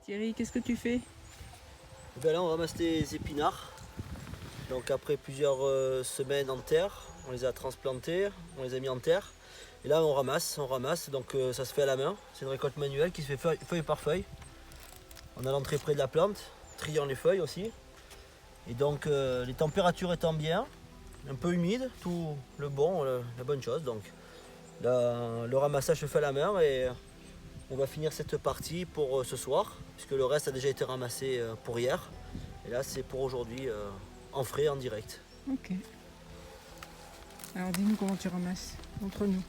Thierry, qu'est-ce que tu fais? Ben là on ramasse les épinards. Donc après plusieurs semaines en terre, on les a transplantés, on les a mis en terre. Et là on ramasse. Donc ça se fait à la main. C'est une récolte manuelle qui se fait feuille par feuille. En allant très près de la plante, triant les feuilles aussi. Et donc les températures étant bien, un peu humide, tout le bon, la bonne chose. Donc là, le ramassage se fait à la main et on va finir cette partie pour ce soir, puisque le reste a déjà été ramassé pour hier. Et là c'est pour aujourd'hui en frais, en direct. Ok. Alors dis-nous comment tu ramasses, entre nous.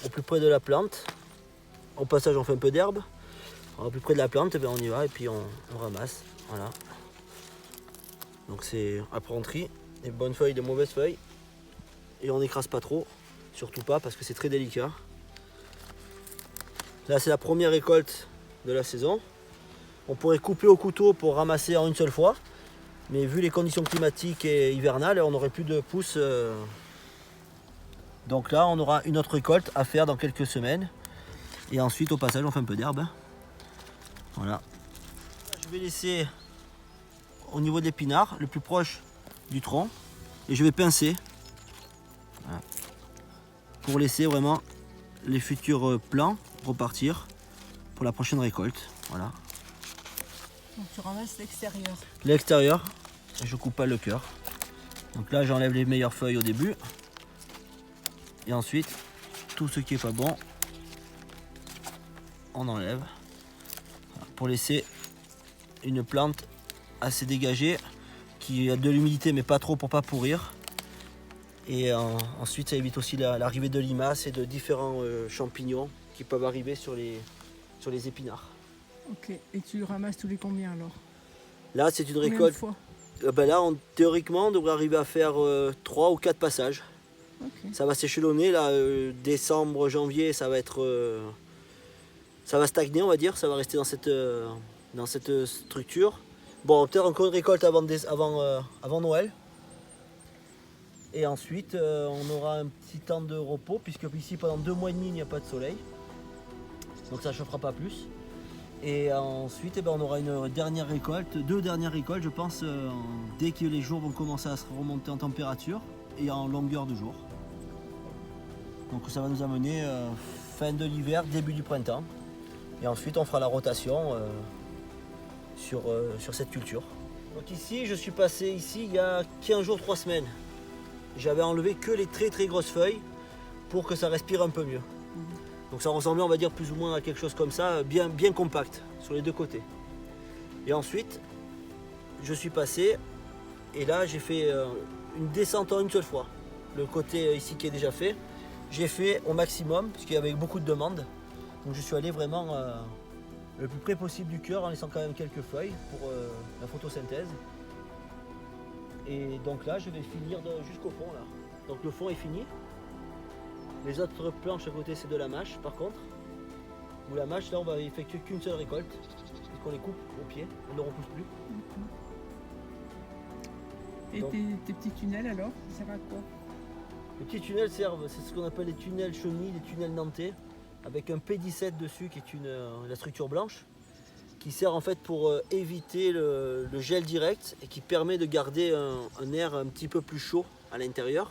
Au plus près de la plante, au passage on fait un peu d'herbe. Au plus près de la plante, on y va et puis on ramasse. Voilà. Donc c'est après on trie les bonnes feuilles, les mauvaises feuilles. Et on n'écrase pas trop, surtout pas parce que c'est très délicat. Là c'est la première récolte de la saison. On pourrait couper au couteau pour ramasser en une seule fois. Mais vu les conditions climatiques et hivernales, on n'aurait plus de pousses. Donc là on aura une autre récolte à faire dans quelques semaines. Et ensuite au passage on fait un peu d'herbe. Voilà. Je vais laisser au niveau de l'épinard, le plus proche du tronc. Et je vais pincer. Voilà. Pour laisser vraiment les futurs plants repartir pour la prochaine récolte. Voilà. Donc tu ramasses l'extérieur. L'extérieur, je coupe pas le cœur. Donc là j'enlève les meilleures feuilles au début. Et ensuite, tout ce qui est pas bon, on enlève. Voilà, pour laisser une plante assez dégagée, qui a de l'humidité mais pas trop pour pas pourrir. Et ensuite ça évite aussi l'arrivée de limaces et de différents champignons qui peuvent arriver sur les épinards. Ok. Et tu ramasses tous les combien alors? Là c'est une Combien de récolte. fois? Théoriquement on devrait arriver à faire 3 ou 4 passages. Ok. Ça va s'échelonner là, décembre, janvier, ça va stagner on va dire, ça va rester dans cette structure. Bon, peut-être encore une récolte avant Noël. Et ensuite on aura un petit temps de repos puisque ici pendant 2 mois et demi il n'y a pas de soleil. Donc ça ne chauffera pas plus. Et ensuite on aura une dernière récolte, 2 dernières récoltes je pense, dès que les jours vont commencer à se remonter en température et en longueur de jour. Donc ça va nous amener fin de l'hiver, début du printemps. Et ensuite on fera la rotation sur cette culture. Donc ici je suis passé ici il y a 15 jours, 3 semaines. J'avais enlevé que les très très grosses feuilles pour que ça respire un peu mieux. Donc ça ressemblait on va dire plus ou moins à quelque chose comme ça, bien compact sur les deux côtés. Et ensuite je suis passé et là j'ai fait une descente en une seule fois. Le côté ici qui est déjà fait, j'ai fait au maximum puisqu'il y avait beaucoup de demandes. Donc je suis allé vraiment le plus près possible du cœur en laissant quand même quelques feuilles pour la photosynthèse. Et donc là je vais finir jusqu'au fond là. Donc le fond est fini. Les autres planches à côté c'est de la mâche par contre. Ou la mâche là on va effectuer qu'une seule récolte. Et qu'on les coupe au pied, on ne repousse plus. Et Donc, tes petits tunnels alors, ça sert à quoi? les petits tunnels servent, c'est ce qu'on appelle les tunnels chenilles, les tunnels nantais, avec un P17 dessus qui est la structure blanche, qui sert en fait pour éviter le gel direct et qui permet de garder un air un petit peu plus chaud à l'intérieur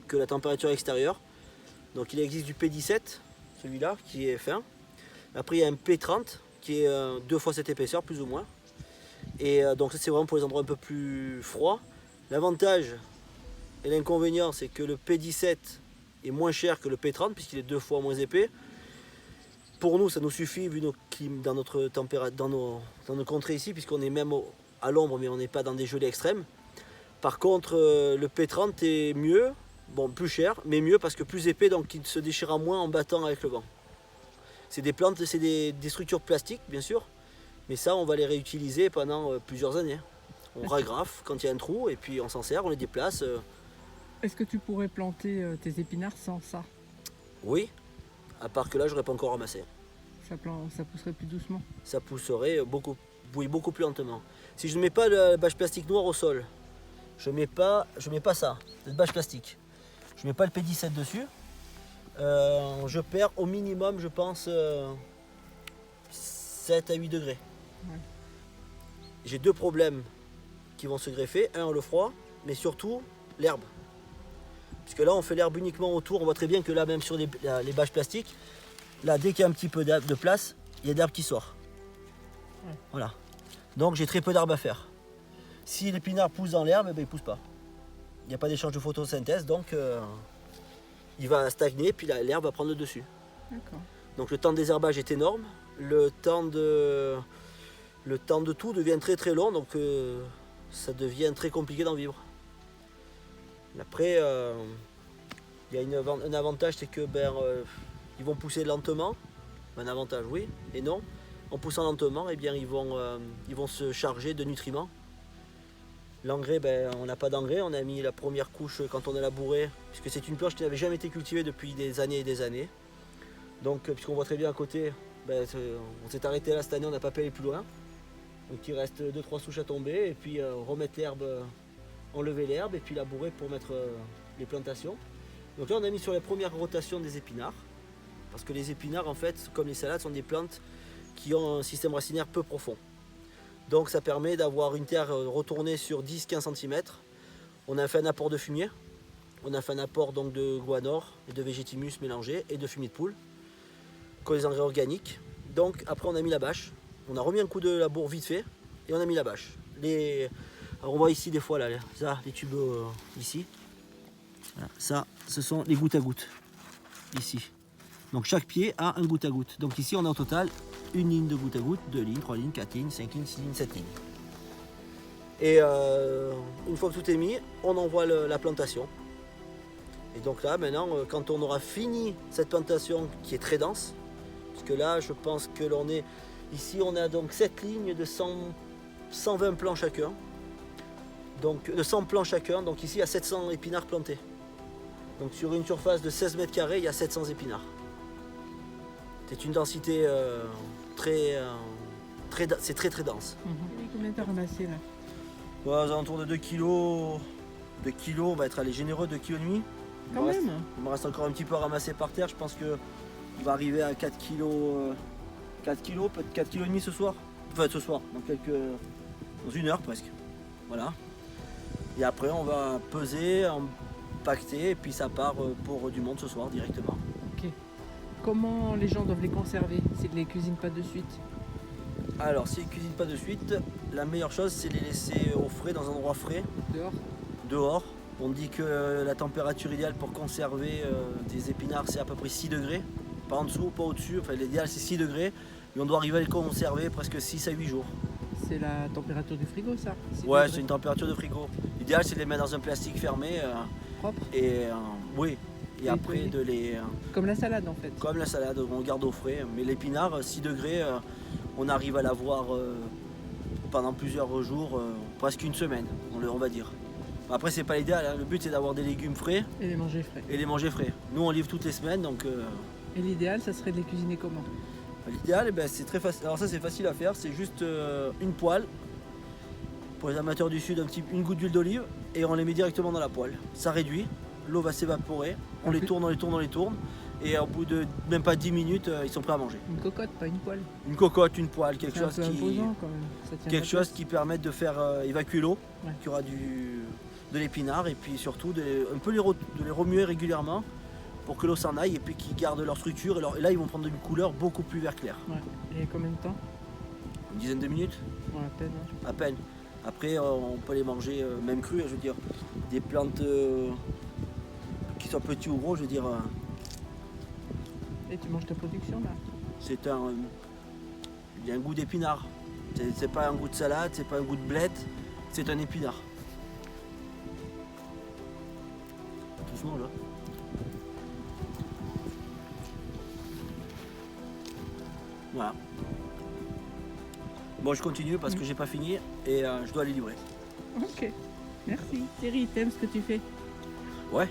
que la température extérieure. Donc il existe du P17, celui-là, qui est fin. Après il y a un P30 qui est 2 fois cette épaisseur plus ou moins. Et donc ça c'est vraiment pour les endroits un peu plus froids. L'avantage et l'inconvénient c'est que le P17 est moins cher que le P30 puisqu'il est 2 fois moins épais. Pour nous ça nous suffit vu nos clim dans notre température, dans nos contrées ici puisqu'on est même à l'ombre mais on n'est pas dans des gelées extrêmes. Par contre le P30 est mieux, bon plus cher mais mieux parce que plus épais donc il se déchirera moins en battant avec le vent. C'est des plantes, c'est des structures plastiques bien sûr, mais ça on va les réutiliser pendant plusieurs années. On ragrafe quand il y a un trou et puis on s'en sert, on les déplace. Est-ce que tu pourrais planter tes épinards sans ça? Oui, à part que là j'aurais pas encore ramassé. Ça pousserait plus doucement. Ça pousserait beaucoup plus lentement. Si je ne mets pas la bâche plastique noire au sol, je mets pas ça, cette bâche plastique. Je mets pas le P17 dessus. Je perds au minimum je pense 7 à 8 degrés. Ouais. J'ai deux problèmes qui vont se greffer. Un, le froid, mais surtout l'herbe. Puisque là, on fait l'herbe uniquement autour. On voit très bien que là, même sur les bâches plastiques, là, dès qu'il y a un petit peu de place, il y a de l'herbe qui sort. Ouais. Voilà. Donc, j'ai très peu d'herbe à faire. Si l'épinard pousse dans l'herbe, ben, il ne pousse pas. Il n'y a pas d'échange de photosynthèse, donc il va stagner, puis l'herbe va prendre le dessus. D'accord. Donc le temps de désherbage est énorme. Le temps de tout devient très très long, donc ça devient très compliqué d'en vivre. Après, il y a un avantage, c'est que ils vont pousser lentement. Un avantage, oui et non. En poussant lentement, eh bien, ils vont se charger de nutriments. L'engrais, on n'a pas d'engrais. On a mis la première couche quand on a labouré, puisque c'est une planche qui n'avait jamais été cultivée depuis des années et des années. Donc, puisqu'on voit très bien à côté, on s'est arrêté là cette année, on n'a pas pu aller plus loin. Donc il reste 2-3 souches à tomber, et puis remettre l'herbe, enlever l'herbe, et puis labourer pour mettre les plantations. Donc là, on a mis sur la première rotation des épinards, parce que les épinards, en fait, comme les salades, sont des plantes qui ont un système racinaire peu profond. Donc ça permet d'avoir une terre retournée sur 10-15 cm. On a fait un apport de fumier, on a fait un apport donc, de guanor et de végétimus mélangés et de fumier de poule, comme les engrais organiques. Donc après on a mis la bâche, on a remis un coup de labour vite fait et on a mis la bâche. Alors, on voit ici des fois là, les tubes ici. Voilà, ça, ce sont les gouttes à gouttes ici. Donc chaque pied a un goutte à goutte. Donc ici on a au total une ligne de goutte à goutte, 2 lignes, 3 lignes, 4 lignes, 5 lignes, 6 lignes, 7 lignes. Et une fois que tout est mis, on envoie la plantation. Et donc là maintenant, quand on aura fini cette plantation qui est très dense, parce que là je pense que l'on est, ici on a donc 7 lignes de 120 plants chacun. Donc de 100 plants chacun, donc ici il y a 700 épinards plantés. Donc sur une surface de 16 mètres carrés, il y a 700 épinards. C'est une densité c'est très dense. Et combien t'as ramassé là? Aux alentours de 2 kg. 2 kg, on va être allé généreux, 2,5 kg. Quand même. Il me reste encore un petit peu à ramasser par terre. Je pense qu'on va arriver à 4 kg. 4 kg, peut-être 4 kg et demi ce soir. Enfin ce soir, dans une heure presque. Voilà. Et après on va peser, pacter et puis ça part pour du monde ce soir directement. Ok. Comment les gens doivent les conserver s'ils ne les cuisinent pas de suite? Alors s'ils ne cuisinent pas de suite, la meilleure chose c'est de les laisser au frais, dans un endroit frais. Dehors? On dit que la température idéale pour conserver des épinards c'est à peu près 6 degrés. Pas en dessous, pas au-dessus. Enfin l'idéal c'est 6 degrés. Et on doit arriver à les conserver presque 6 à 8 jours. C'est la température du frigo ça? Ouais, c'est une température de frigo. L'idéal c'est de les mettre dans un plastique fermé. Propre? Et oui. Et après nettoyer. de les... Comme la salade en fait. Comme la salade, on garde au frais. Mais l'épinard, 6 degrés, on arrive à l'avoir pendant plusieurs jours, presque une semaine, on va dire. Après c'est pas l'idéal, hein. Le but c'est d'avoir des légumes frais Et les manger frais. et les manger frais. Nous on livre toutes les semaines, donc Et l'idéal, ça serait de les cuisiner comment? l'idéal c'est très facile. Alors ça c'est facile à faire, c'est juste une poêle. Pour les amateurs du sud, une goutte d'huile d'olive et on les met directement dans la poêle. Ça réduit, l'eau va s'évaporer, on les tourne, et au bout de même pas 10 minutes, ils sont prêts à manger. Une cocotte, pas une poêle. Une cocotte, une poêle, quelque C'est un chose peu qui... imposant quand même. Ça tient Quelque la chose place. qui permette de faire évacuer l'eau, Ouais. qu'il y aura de l'épinard et puis surtout de les remuer régulièrement pour que l'eau s'en aille et puis qu'ils gardent leur structure. Et là, ils vont prendre une couleur beaucoup plus vert clair. Ouais. Et combien de temps? Une dizaine de minutes, Bon, à peine. Hein. à peine. Après, on peut les manger même crus, je veux dire. Des plantes qui soient petits ou gros, je veux dire. Et tu manges ta production là? Il y a un goût d'épinard. C'est pas un goût de salade, c'est pas un goût de blette, c'est un épinard. Doucement là. Voilà. Bon, je continue parce que j'ai pas fini et je dois aller livrer. Ok. Merci. Thierry, t'aimes ce que tu fais? Ouais.